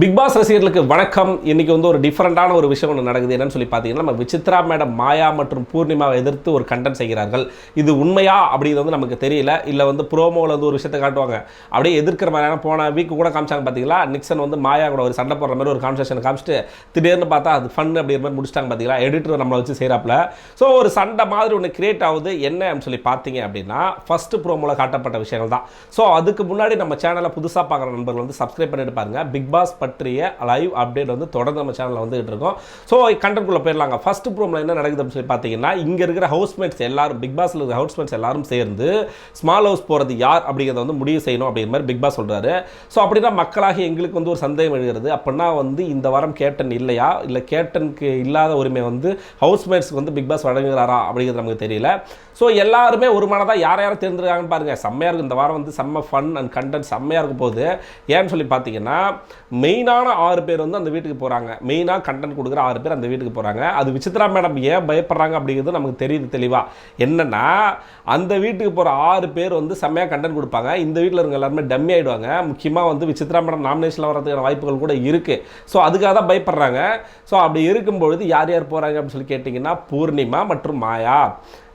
Big pass ரசிகர்களுக்கு வணக்கம். இன்னைக்கு வந்து ஒரு டிஃபரெண்டான ஒரு விஷயம் ஒன்று நடக்குது. என்னன்னு சொல்லி பார்த்தீங்கன்னா, நம்ம விசித்ரா மேடம் மாயா மற்றும் பூர்ணிமாவை எதிர்த்து ஒரு கண்டென்ட் செய்கிறார்கள். இது உண்மையா அப்படிங்கிறது வந்து நமக்கு தெரியல. இல்லை வந்து ப்ரோமோவில் வந்து ஒரு விஷயத்தை காட்டுவாங்க, அப்படியே எதிர்க்கிற மாதிரியான. போன வீக் கூட காமிச்சாங்க பார்த்தீங்களா, நிக்சன் வந்து மாயா கூட ஒரு சண்டை போடுற மாதிரி ஒரு கான்வர்சேஷன் காமிச்சிட்டு திடீர்னு பார்த்தா அது ஃபன் அப்படிங்கிற மாதிரி முடிச்சிட்டாங்க பார்த்தீங்களா. எடிட்டர் நம்மளை வச்சு செய்கிறாப்புல. ஸோ ஒரு சண்டை மாதிரி ஒன்று கிரியேட் ஆகுது. என்ன அப்படின்னு சொல்லி பார்த்தீங்க அப்படின்னா, ஃபர்ஸ்ட் ப்ரோமோவில் காட்டப்பட்ட விஷயங்கள் தான். ஸோ அதுக்கு முன்னாடி நம்ம சேனலை புதுசாக பார்க்குற நண்பர்கள் வந்து சப்ஸ்கிரைப் பண்ணிட்டு பாருங்க. பிக் பாஸ் பற்றிய லைவ் அப்டேட் வந்து தொடர்ந்து நம்ம சேனலில் வந்துகிட்டு இருக்கோம். ஸோ கண்டென்ட்குள்ளே போயிடலாங்க. ஃபர்ஸ்ட் ப்ரோமோவில் என்ன நடக்குது அப்படின்னு சொல்லி பார்த்தீங்கன்னா, இங்கே இருக்கிற ஹவுஸ்மேட்ஸ் எல்லாரும், பிக் பாஸில் இருக்கிற ஹவுஸ்மேட்ஸ் எல்லாரும் சேர்ந்து ஸ்மால் ஹவுஸ் போகிறது யார் அப்படிங்கிறத வந்து முடிவு செய்யணும் அப்படிங்கிற மாதிரி பிக் பாஸ் சொல்கிறாரு. ஸோ அப்படின்னா மக்களாகி எங்களுக்கு வந்து ஒரு சந்தேகம் எழுகிறது. அப்படின்னா வந்து இந்த வாரம் கேப்டன் இல்லையா, இல்லை கேப்டனுக்கு இல்லாத உரிமை வந்து ஹவுஸ்மேட்ஸ்க்கு வந்து பிக் பாஸ் வழங்குகிறாரா அப்படிங்கிறது நமக்கு தெரியல. ஸோ எல்லாருமே ஒரு மனதாக யார் யாரும் தேர்ந்தெடுக்காங்கன்னு பாருங்கள். செம்மையாக இருக்கும் இந்த வாரம், வந்து செம்ம ஃபன் அண்ட் கண்டென்ட் செம்மையாக இருக்கும் போது. ஏன்னு சொல்லி பார்த்தீங்கன்னா, மெயினான 6 பேர் வந்து அந்த வீட்டுக்கு போகிறாங்க. மெயினாக கண்டென்ட் கொடுக்குற 6 பேர் அந்த வீட்டுக்கு போகிறாங்க. அது விசித்ரா மேடம் ஏன் பயப்படுறாங்க அப்படிங்கிறது நமக்கு தெரியுது தெளிவாக. என்னென்னா, அந்த வீட்டுக்கு போகிற 6 பேர் வந்து செம்மையாக கண்டென்ட் கொடுப்பாங்க. இந்த வீட்டில் இருக்க எல்லாருமே டம்மி ஆகிடுவாங்க. முக்கியமாக வந்து விசித்ரா மேடம் நாமினேஷனில் வரதுக்கான வாய்ப்புகள் கூட இருக்குது. ஸோ அதுக்காக தான் பயப்படுறாங்க. ஸோ அப்படி இருக்கும்பொழுது யார் யார் போகிறாங்க அப்படின்னு சொல்லி கேட்டிங்கன்னா, பூர்ணிமா மற்றும் மாயா.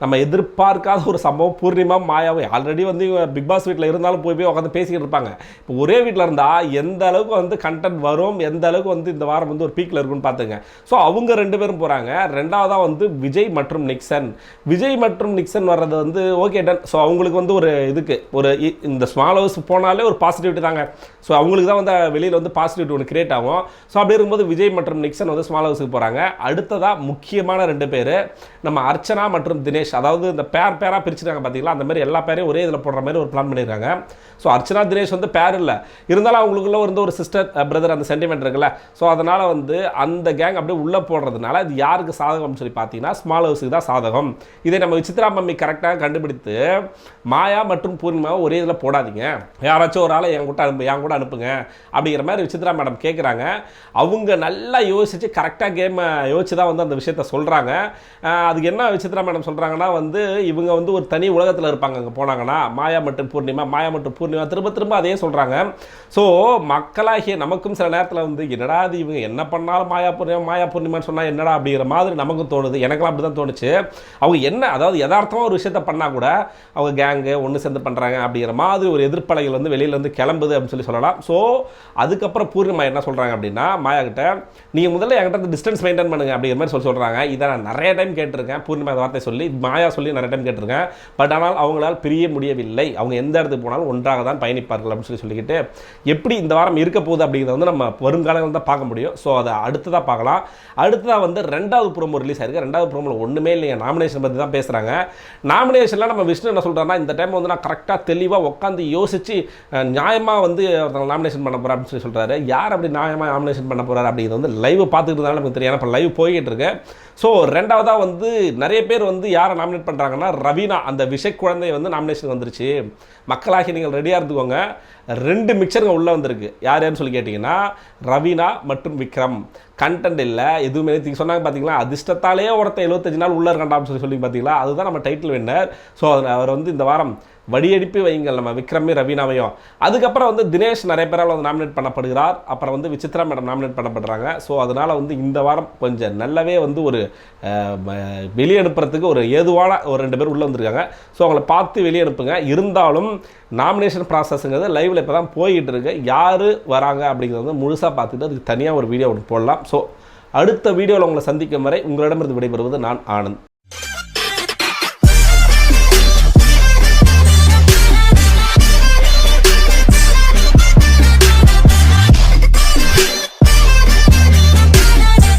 நம்ம எதிர்பார்க்காத ஒரு சம்பவம். பூர்ணிமா மாயாவை ஆல்ரெடி வந்து பிக் பாஸ் வீட்டில் இருந்தாலும் போய் உட்காந்து பேசிக்கிட்டு இருப்பாங்க. இப்போ ஒரே வீட்டில் இருந்தால் எந்த அளவுக்கு வந்து கண்டென்ட் வரும், எந்த அளவுக்கு வந்து இந்த வாரம் வந்து ஒரு பீக்கில் இருக்குன்னு பார்த்துங்க. ஸோ அவங்க 2 பேரும் போகிறாங்க. ரெண்டாவதாக வந்து விஜய் மற்றும் நிக்சன். விஜய் மற்றும் நிக்சன் வர்றது வந்து ஓகே டன். ஸோ அவங்களுக்கு வந்து ஒரு இதுக்கு ஒரு இந்த ஸ்மால் ஹவுஸ் போனாலே ஒரு பாசிட்டிவிட்டி தாங்க. ஸோ அவங்களுக்கு தான் வந்து வெளியில் வந்து பாசிட்டிவிட்டி ஒன்று கிரியேட் ஆகும். ஸோ அப்படி இருக்கும்போது விஜய் மற்றும் நிக்சன் வந்து ஸ்மால் ஹவுஸுக்கு போகிறாங்க. அடுத்ததாக முக்கியமான 2 பேர் நம்ம அர்ச்சனா மற்றும் தினேஷ். அதாவது இந்த பேராக பிரிச்சுட்டாங்க பார்த்தீங்களா, அந்த மாதிரி எல்லா பேரையும் ஒரே இதில் போடுற மாதிரி ஒரு பிளான் பண்ணியிருக்காங்க. ஸோ அர்ச்சனா தினேஷ் வந்து பேர் இல்லை, இருந்தாலும் அவங்களுக்குள்ள வந்து ஒரு சிஸ்டர் பிரதர் அந்த சென்டிமெண்ட் இருக்குல்ல. ஸோ அதனால் வந்து அந்த கேங் அப்படியே உள்ளே போடுறதுனால இது யாருக்கு சாதகம்னு சொல்லி பார்த்தீங்கன்னா, ஸ்மால் ஹவுஸுக்கு தான் சாதகம். இதை நம்ம விசித்ரா மம்மி கரெக்டாக கண்டுபிடித்து மாயா மற்றும் பூர்ணிமாவை ஒரே இதில் போடாதீங்க, யாராச்சும் ஒரு ஆளை என் கூட அனுப்புங்க அப்படிங்கிற மாதிரி விசித்ரா மேடம் கேட்குறாங்க. அவங்க நல்லா யோசிச்சு கரெக்டாக கேமை யோசிச்சு தான் வந்து அந்த விஷயத்த சொல்கிறாங்க. அதுக்கு என்ன விசித்ரா மேடம் சொல்கிறாங்கன்னா, வந்து இவங்க வந்து ஒரு தனி உலகத்தில் இருப்பாங்க. அங்கே போனாங்கன்னா மாயா மற்றும் பூர்ணிமா திரும்ப அதே சொல்கிறாங்க. ஸோ மக்களாகிய நமக்கும் சில நேரத்தில் வந்து என்னடா அது இவங்க என்ன பண்ணாலும் மாயா பூர்ணிமான்னு சொன்னால் என்னடா அப்படிங்கிற மாதிரி நமக்கும் தோணுது. எனக்கெல்லாம் அப்படி தான் தோணுச்சு. அவங்க என்ன, அதாவது யதார்த்தமாக ஒரு விஷயத்த பண்ணால் கூட அவங்க கேங்கு ஒன்று சேர்ந்து பண்ணுறாங்க அப்படிங்கிற மாதிரி ஒரு எதிர்ப்பலைகள் வந்து வெளியில் வந்து கிளம்புது அப்படின்னு சொல்லலாம். ஸோ அதுக்கப்புறம் பூர்ணிமா என்ன சொல்கிறாங்க அப்படின்னா, மாயா கிட்ட நீங்கள் முதல்ல என்கிட்ட டிஸ்டன்ஸ் மெயின்டைன் பண்ணுங்க அப்படிங்கிற மாதிரி சொல்கிறாங்க. இதை நான் நிறைய டைம் கேட்டிருக்கேன். பூர்ணிமா வார்த்தை சொல்லி மாயா சொல்லி நிறைய டைம் கேட்டிருக்கேன். பட் ஆனால் அவங்களால் பிரிய முடியவில்லை. அவங்க எந்த இடத்துக்கு போனாலும் ஒன்றாக தான் பயணிப்பார்கள் அப்படின்னு சொல்லிக்கிட்டு எப்படி இந்த வாரம் இருக்க போகுது அப்படிங்கிறத வந்து நம்ம வருங்காலங்கள் தான் பார்க்க முடியும். ஸோ அதை அடுத்ததாக பார்க்கலாம். அடுத்ததாக வந்து 2வது ப்ரோமோ ரிலீஸ் ஆயிருக்கு. 2வது ப்ரோமோவில் ஒன்றுமே இல்லைங்க, நாமினேஷன் பற்றி தான் பேசுகிறாங்க. நாமினேஷனில் நம்ம விஷ்ணு என்ன சொல்கிறாருன்னா, இந்த டைம் வந்து நான் கரெக்டாக தெளிவாக உட்காந்து யோசித்து நியாயமாக வந்து ஒருத்தவங்க நாமினேஷன் பண்ண போகிறேன் அப்படின்னு சொல்கிறாரு. யார் அப்படி நியாயமாக நாமினேஷன் பண்ண போகிறாரு அப்படிங்கிறது வந்து லைவ் பார்த்துக்கிட்டு இருந்தாலும் நமக்கு தெரியும். இப்போ லைவ் போய்கிட்டு இருக்கு. ஸோ 2வதாக வந்து நிறைய பேர் வந்து யாரை நாமினேட் பண்ணுறாங்கன்னா, ரவீனா அந்த விஷய் குழந்தை வந்து நாமினேஷன் வந்துருச்சு. மக்களாகி நீங்கள் ரெடியாக இருந்துக்கோங்க. 2 மிக்சருங்க உள்ளே வந்திருக்கு. யாருன்னு சொல்லி கேட்டிங்கன்னா, ரவீனா மற்றும் விக்ரம். கண்டென்ட் இல்லை, எதுவுமே சொன்னாங்க பார்த்தீங்களா, அதிர்ஷ்டத்தாலே ஒருத்தர் 75 நாள் உள்ளே இருக்காண்டான்னு சொல்லி பார்த்தீங்களா, அதுதான் நம்ம டைட்டில் வின்னர். ஸோ அவர் வந்து இந்த வாரம் வடியடிப்பு வைங்கள் நம்ம விக்ரமே ரவீனாவையும். அதுக்கப்புறம் வந்து தினேஷ் நிறைய பேரால் வந்து நாமினேட் பண்ணப்படுகிறார். அப்புறம் வந்து விசித்ரா மேடம் நாமினேட் பண்ணப்படுறாங்க. ஸோ அதனால் வந்து இந்த வாரம் கொஞ்சம் நல்லாவே வந்து ஒரு வெளியே அனுப்புறதுக்கு ஒரு ஏதுவான ஒரு 2 பேர் உள்ளே வந்திருக்காங்க. ஸோ அவங்கள பார்த்து வெளியே அனுப்புங்க. இருந்தாலும் நாமினேஷன் ப்ராசஸ்ங்கிறது லைவில் இப்போ தான் போய்கிட்டு இருக்கு. யார் வராங்க அப்படிங்கிறது வந்து முழுசாக பார்த்துட்டு அதுக்கு தனியாக ஒரு வீடியோ ஒன்று போடலாம். ஸோ அடுத்த வீடியோவில் உங்களை சந்திக்கும் வரை உங்களிடமிருந்து விடைபெறுவது நான் ஆனந்த்.